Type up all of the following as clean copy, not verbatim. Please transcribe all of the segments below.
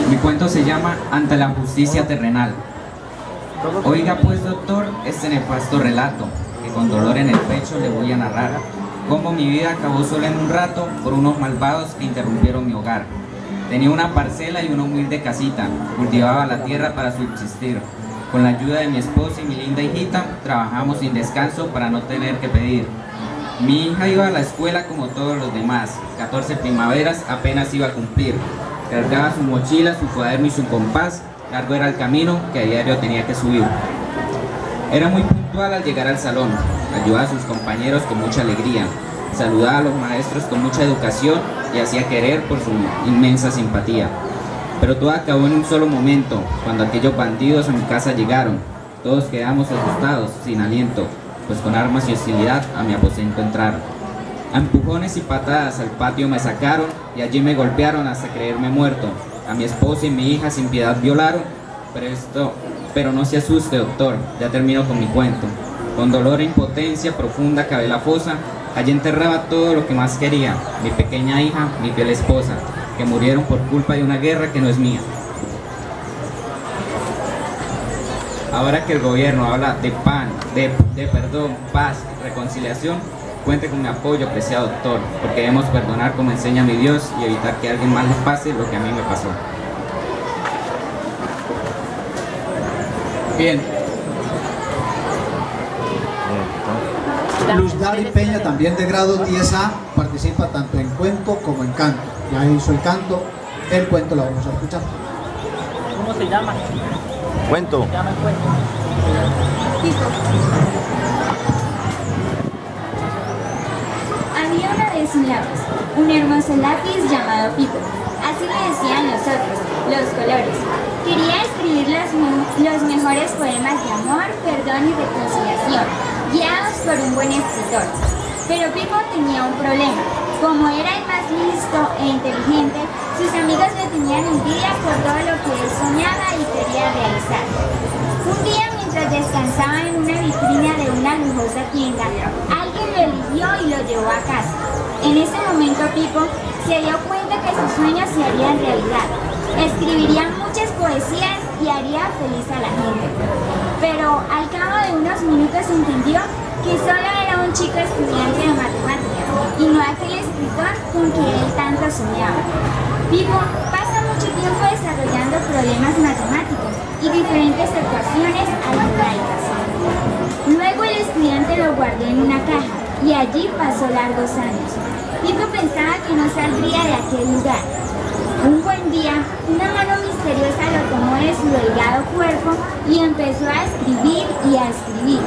Mi cuento se llama Ante la justicia terrenal. Oiga pues, doctor, este nefasto relato, que con dolor en el pecho le voy a narrar, cómo mi vida acabó sola en un rato por unos malvados que interrumpieron mi hogar. Tenía una parcela y una humilde casita, cultivaba la tierra para subsistir. Con la ayuda de mi esposa y mi linda hijita, trabajamos sin descanso para no tener que pedir. Mi hija iba a la escuela como todos los demás, 14 primaveras apenas iba a cumplir. Cargaba su mochila, su cuaderno y su compás, largo era el camino que a diario tenía que subir. Era muy puntual al llegar al salón, ayudaba a sus compañeros con mucha alegría, saludaba a los maestros con mucha educación y hacía querer por su inmensa simpatía. Pero todo acabó en un solo momento, cuando aquellos bandidos a mi casa llegaron. Todos quedamos asustados, sin aliento, pues con armas y hostilidad a mi aposento entraron. A empujones y patadas al patio me sacaron y allí me golpearon hasta creerme muerto. A mi esposa y mi hija sin piedad violaron, pero no se asuste, doctor, ya termino con mi cuento. Con dolor e impotencia profunda cavé la fosa, allí enterraba todo lo que más quería, mi pequeña hija, mi fiel esposa, que murieron por culpa de una guerra que no es mía. Ahora que el gobierno habla de perdón, paz, reconciliación, cuente con mi apoyo, apreciado doctor, porque debemos perdonar como enseña mi Dios y evitar que a alguien más le pase lo que a mí me pasó. Bien. Luz Dari Peña, también de grado 10A, participa tanto en cuento como en canto. Ya hizo el canto, el cuento lo vamos a escuchar. ¿Cómo se llama? Cuento. Se llama el cuento. Había una vez un lápiz, un hermoso lápiz llamado Pipo. Así le decían los otros, los colores. Quería escribir los mejores poemas de amor, perdón y reconciliación, guiados por un buen escritor. Pero Pipo tenía un problema. Como era el más listo e inteligente, sus amigos le tenían envidia por todo lo que él soñaba y quería realizar. Un día, mientras descansaba en una vitrina de una lujosa tienda, alguien lo eligió y lo llevó a casa. En ese momento Pipo se dio cuenta que sus sueños se harían realidad. Escribiría muchas poesías y haría feliz a la gente. Pero al cabo de unos minutos entendió que solo era un chico estudiante de matemáticas y no aquel escritor con que él tanto soñaba. Pipo pasa mucho tiempo desarrollando problemas matemáticos y diferentes ecuaciones algebraicas. Luego el estudiante lo guardó en una caja y allí pasó largos años. Pipo pensaba que no saldría de aquel lugar. Un buen día, una mano misteriosa lo tomó de su delgado cuerpo y empezó a escribir y a escribir.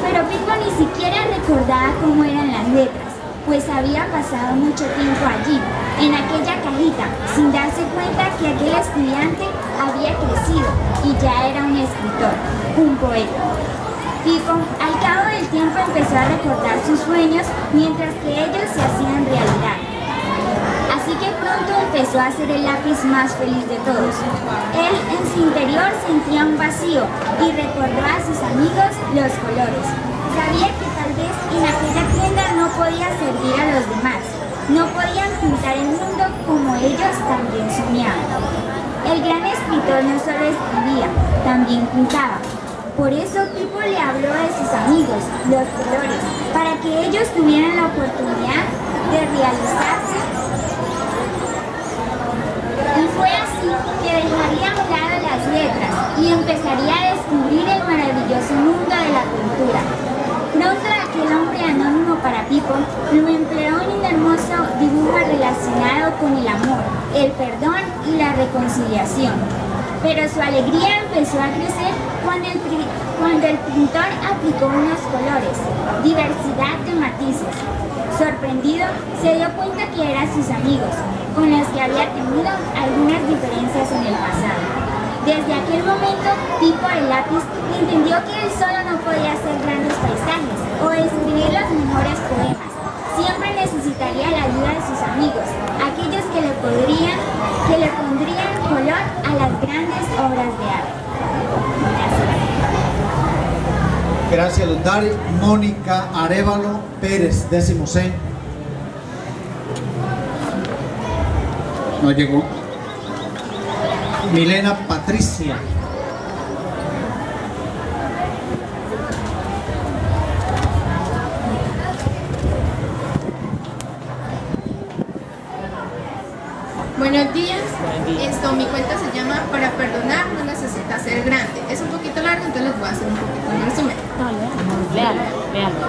Pero Pipo ni siquiera recordaba cómo eran las letras, pues había pasado mucho tiempo allí, en aquella cajita, sin darse cuenta que aquel estudiante había crecido y ya era un escritor, un poeta. Pipo, al cabo del tiempo, empezó a recordar sus sueños mientras que ellos se hacían realidad. Así que pronto empezó a ser el lápiz más feliz de todos. Él en su interior sentía un vacío y recordó a sus amigos los colores. Sabía que tal vez en aquella tienda no podía servir a los demás. No podían pintar el mundo como ellos también soñaban. El gran escritor no solo escribía, también pintaba. Por eso Pipo le habló de sus amigos, los colores, para que ellos tuvieran la oportunidad de realizarse. Y fue así que dejaría a un lado las letras y empezaría a descubrir el maravilloso mundo de la pintura. Pronto aquel hombre anónimo para Pipo lo empleó en un hermoso dibujo relacionado con el amor, el perdón y la reconciliación. Pero su alegría empezó a crecer cuando el pintor aplicó unos colores, diversidad de matices. Sorprendido, se dio cuenta que eran sus amigos, con los que había tenido algunas diferencias en el pasado. Desde aquel momento, Pipo el lápiz entendió que él solo no podía hacer grandes paisajes o escribir los mejores poemas. Siempre necesitaría la ayuda de sus amigos, aquellos que le pondrían color a las grandes obras de arte. Gracias. Gracias, Luz Dari. Mónica Arévalo Pérez, 10º C. No llegó. Milena Patricia. Buenos días. Mi cuenta se llama Para perdonar no necesita ser grande. Es un poquito largo, entonces les voy a hacer un poquito de resumen. Véanlo.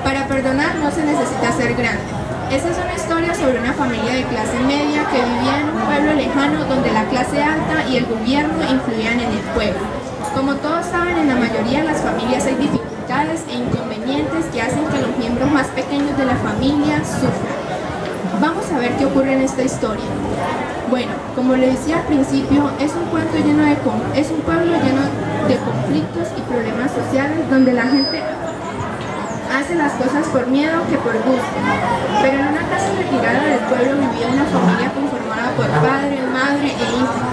Para perdonar no se necesita ser grande. Esta es una historia sobre una familia de clase media que vivía en un pueblo lejano donde la clase alta y el gobierno influían en el pueblo. Como todos saben, en la mayoría de las familias hay dificultades e inconvenientes que hacen que los miembros más pequeños de la familia sufran. Vamos a ver qué ocurre en esta historia. Bueno, como le decía al principio, es un pueblo lleno de conflictos y problemas sociales donde la gente hace las cosas por miedo que por gusto. Pero en una casa retirada del pueblo vivía una familia conformada por padre, madre e hija.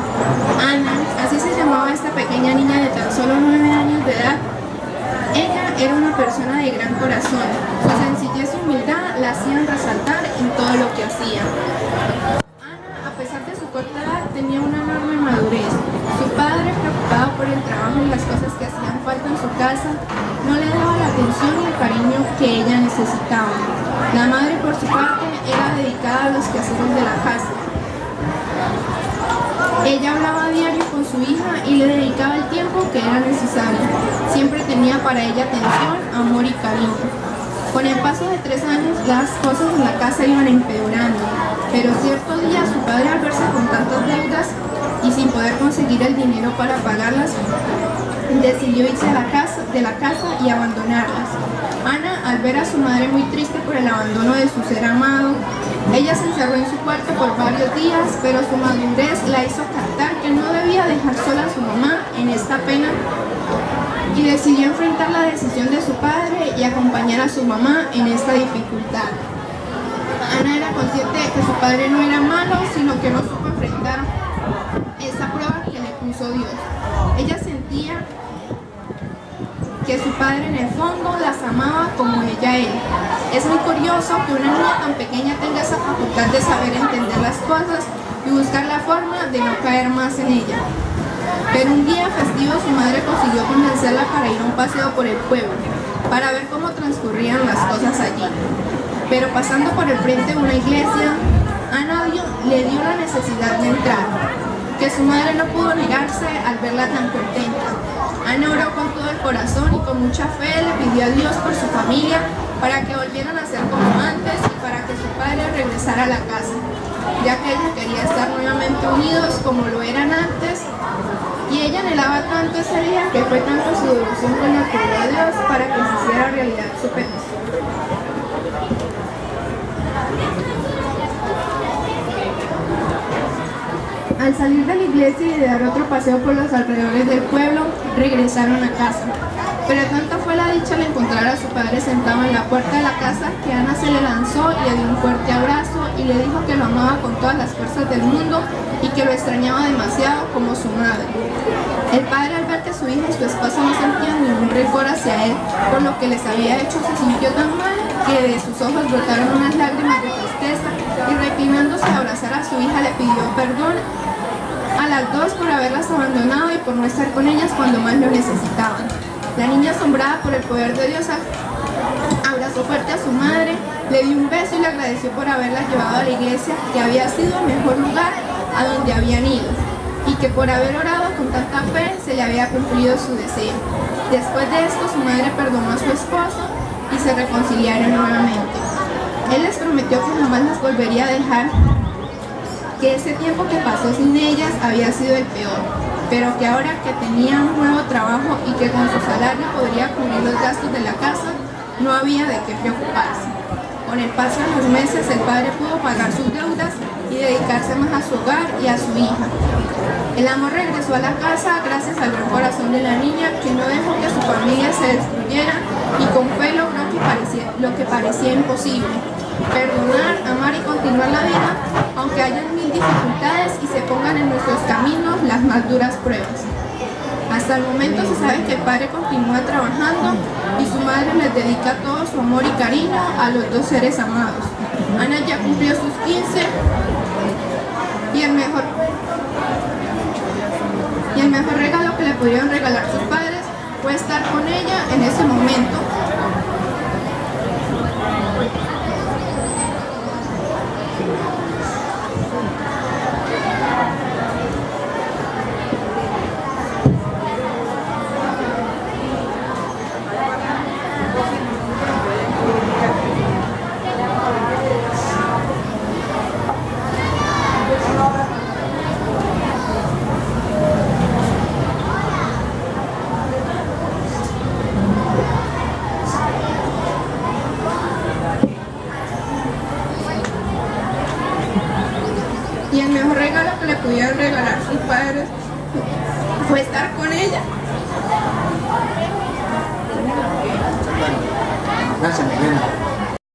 Ana, así se llamaba esta pequeña niña de tan solo 9 años de edad. Ella era una persona de gran corazón. Su sencillez y humildad la hacían resaltar en todo lo que hacía. Ana, a pesar de su corta edad, tenía una enorme madurez. Su padre, preocupado por el trabajo y las cosas que hacían falta en su casa, no le daba la atención y el cariño que ella necesitaba. La madre, por su parte, era dedicada a los quehaceres de la casa. Ella hablaba a diario con su hija y le dedicaba el tiempo que era necesario. Siempre tenía para ella atención, amor y cariño. Con el paso de 3 años, las cosas en la casa iban empeorando, pero cierto día su padre, al verse con tantas deudas y sin poder conseguir el dinero para pagarlas, decidió irse de la casa y abandonarlas. Ana, al ver a su madre muy triste por el abandono de su ser amado, ella se encerró en su cuarto por varios días, pero su madurez la hizo captar que no debía dejar sola a su mamá en esta pena y decidió enfrentar la decisión de su padre y acompañar a su mamá en esta dificultad. Ana era consciente de que su padre no era malo, sino que no supo enfrentar esa prueba que le puso Dios. Ella sentía que su padre en el fondo las amaba como ella a él. Es muy curioso que una niña tan pequeña tenga esa facultad de saber entender las cosas y buscar la forma de no caer más en ella. Pero un día festivo su madre consiguió convencerla para ir a un paseo por el pueblo, para ver cómo transcurrían las cosas allí. Pero pasando por el frente de una iglesia, Ana le dio la necesidad de entrar, que su madre no pudo negarse al verla tan contenta. Ana oró con todo el corazón y con mucha fe le pidió a Dios por su familia para que volvieran a ser como antes y para que su padre regresara a la casa, ya que ella quería estar nuevamente unidos como lo eran antes, y ella anhelaba tanto ese día que fue tanto su devoción con la que oró a Dios para que se hiciera realidad su petición. Al salir de la iglesia y de dar otro paseo por los alrededores del pueblo, regresaron a casa. Pero tanto fue la dicha al encontrar a su padre sentado en la puerta de la casa que Ana se le lanzó y le dio un fuerte abrazo y le dijo que lo amaba con todas las fuerzas del mundo y que lo extrañaba demasiado como su madre. El padre, al ver que su hija y su esposa no sentían ningún rencor hacia él por lo que les había hecho, se sintió tan mal que de sus ojos brotaron unas lágrimas de tristeza y, reclinándose a abrazar a su hija, le pidió perdón a las dos por haberlas abandonado y por no estar con ellas cuando más lo necesitaban. La niña, asombrada por el poder de Dios, abrazó fuerte a su madre, le dio un beso y le agradeció por haberla llevado a la iglesia, que había sido el mejor lugar a donde habían ido, y que por haber orado con tanta fe se le había cumplido su deseo. Después de esto, su madre perdonó a su esposo y se reconciliaron nuevamente. Él les prometió que jamás las volvería a dejar, que ese tiempo que pasó sin ellas había sido el peor, pero que ahora que tenía un nuevo trabajo y que con su salario podría cubrir los gastos de la casa, no había de qué preocuparse. Con el paso de los meses, el padre pudo pagar sus deudas y dedicarse más a su hogar y a su hija. El amor regresó a la casa gracias al buen corazón de la niña, que no dejó que su familia se destruyera y con fe logró lo que parecía imposible: perdonar, amar y continuar la vida, aunque hayan mil dificultades y se pongan en nuestros caminos las más duras pruebas. Hasta el momento se sabe que el padre continúa trabajando y su madre les dedica todo su amor y cariño a los dos seres amados. Ana ya cumplió sus 15 y Y el mejor regalo que le pudieron regalar sus padres fue estar con ella en ese momento. Y el mejor regalo que le pudieron regalar sus padres fue estar con ella. Gracias, Elena.